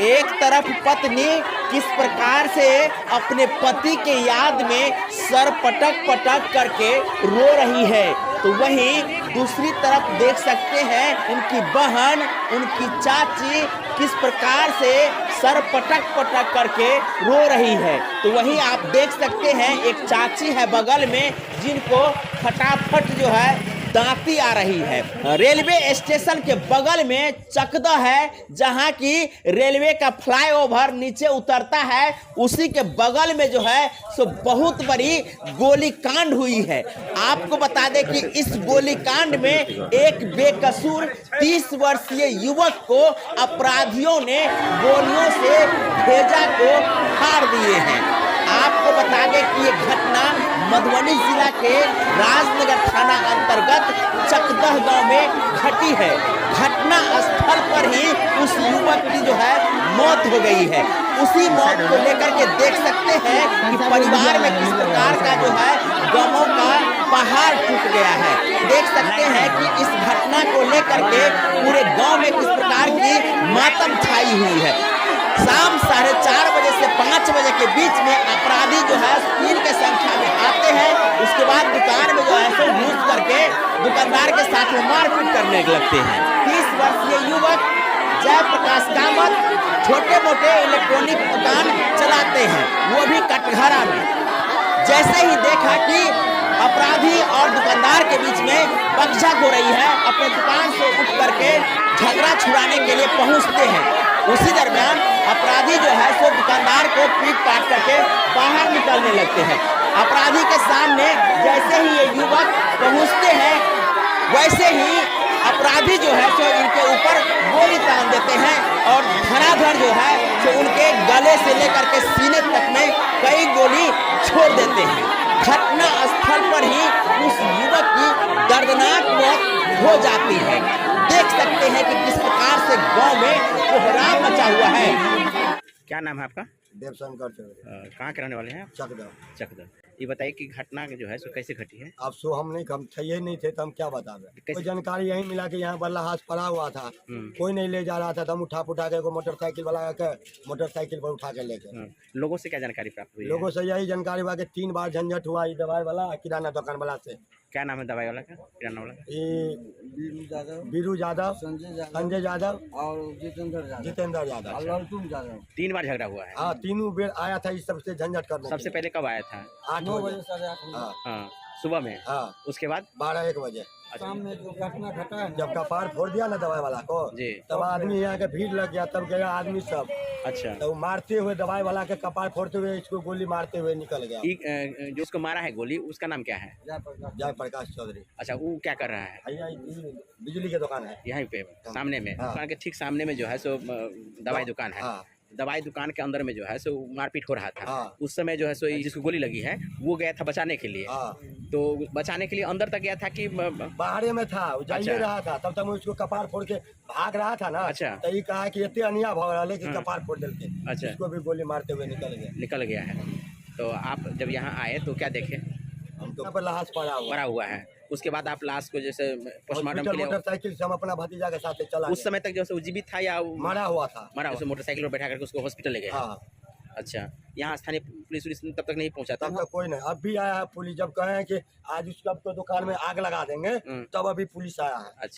एक तरफ पत्नी किस प्रकार से अपने पति के याद में सर पटक पटक करके रो रही है, तो वहीं दूसरी तरफ देख सकते हैं उनकी बहन, उनकी चाची किस प्रकार से सर पटक पटक करके रो रही है। तो वहीं आप देख सकते हैं एक चाची है बगल में जिनको फटाफट जो है दांती आ रही है। रेलवे स्टेशन के बगल में चकदा है, जहां की रेलवे का फ्लाईओवर नीचे उतरता है, उसी के बगल में जो है सो बहुत बड़ी गोलीकांड हुई है। आपको बता दें कि इस गोलीकांड में एक बेकसूर 30 वर्षीय युवक को अपराधियों ने गोलियों से भेजा को फाड़ दिए हैं। आपको बता दें कि ये घटना मधुबनी जिला के राजनगर थाना अंतर्गत चकदह गांव में घटी है। घटना स्थल पर ही उस युवक की जो है मौत हो गई है। उसी मौत को लेकर के देख सकते हैं कि परिवार में किस प्रकार का जो है गमों का पहाड़ टूट गया है। देख सकते हैं कि इस घटना को लेकर के पूरे गांव में किस प्रकार की मातम छाई हुई है। शाम 4:30 बजे से 5 बजे के बीच में अपराधी जो है 3 के संख्या में आते हैं। उसके बाद दुकान में जो है सो घुस करके दुकानदार के साथ में मारपीट करने लगते हैं। 30 वर्षीय युवक जयप्रकाश कामत छोटे मोटे इलेक्ट्रॉनिक दुकान चलाते हैं, वो भी कटघरा में। जैसे ही देखा कि अपराधी और दुकानदार के बीच में बकझक हो रही है, अपने दुकान से उठ करके झगड़ा छुड़ाने के लिए पहुंचते हैं। उसी दरमियान अपराधी जो है सो दुकानदार को पीट पाट करके बाहर निकलने लगते हैं। अपराधी के सामने जैसे ही ये युवक पहुंचते हैं, वैसे ही अपराधी जो है सो इनके ऊपर गोली तान देते हैं और धड़ाधड़ जो है सो उनके गले से लेकर के सीने तक में कई गोली छोड़ देते हैं। घटना स्थल पर ही उस युवक की दर्दनाक मौत हो जाती है। देख सकते हैं कि किस प्रकार से गांव में कोहराम मचा हुआ है। क्या नाम है आपका? देवशंकर चौधरी। कहाँ के रहने वाले हैं आप? चकदा। चकदा। ये बताइए कि घटना जो है सो कैसे घटी है? अब सो हम थे ही नहीं थे तो हम क्या बता रहे। कोई जानकारी यही मिला कि यहाँ बल्लाहास पड़ा हुआ था, कोई नहीं ले जा रहा था, तो हम उठा के मोटरसाइकिल वाला के मोटरसाइकिल पर उठा के लेके। लोगों से क्या जानकारी प्राप्त हुई? लोगों से यही जानकारी हुआ कि 3 बार झंझट हुआ दवाई वाला किराना दुकान वाला से। क्या नाम है दवाई वाला का, किराना वाला का? बीरू यादव, संजय यादव और जितेंद्र यादव। 3 बार झगड़ा हुआ है? हाँ, 3 बेर आया था इस सबसे झंझट करने। सबसे पहले कब आया था? 8 बजे 8:30। हाँ, सुबह में। हाँ, उसके बाद 12-1 बजे शाम में जो घटना घटा है, जब कपार फोड़ दिया ना दवाई वाला को, जी, तब आदमी यहाँ के भीड़ लग गया, तब गया आदमी सब। अच्छा, तो मारते हुए दवाई वाला के कपार फोड़ते हुए इसको गोली मारते हुए निकल गया। जो उसको मारा है गोली, उसका नाम क्या है? जयप्रकाश चौधरी। अच्छा, वो क्या कर रहा है? बिजली की दुकान है यहीं पे सामने में। हाँ। दुकान के ठीक सामने में जो है सो दवाई दुकान है। हाँ। दवाई दुकान के अंदर में जो है सो मारपीट हो रहा था। हाँ। उस समय जो है सो जिसको गोली लगी है वो गया था बचाने के लिए। हाँ। तो बचाने के लिए अंदर तक गया था कि बाहर में था, जाइए रहा था, तब तक उसको कपार फोड़ के भाग रहा था ना। अच्छा। तो ये कहा कि इतने अनिया भाग रहा लेकिन कपार फोड़ देते। अच्छा, इसको भी गोली मारते हुए निकल गया है। तो आप जब यहाँ आए तो क्या देखे? हम तो पर लाश पड़ा हुआ है। उसके बाद आप लाश को जैसे पोस्टमार्टम के लिए मोटरसाइकिल से हम अपना भतीजा के साथ चला। उस समय तक जो है जीवित था या मरा हुआ था? मरा हुआ। मोटरसाइकिल पर बैठा करके उसको हॉस्पिटल ले गए। हाँ। अच्छा, यहाँ स्थानीय पुलिस तब तक नहीं पहुँचा? तब तक कोई नहीं। अब भी आया है पुलिस, जब कहे कि आज उसका दुकान में आग लगा देंगे, तब अभी पुलिस आया है। अच्छा।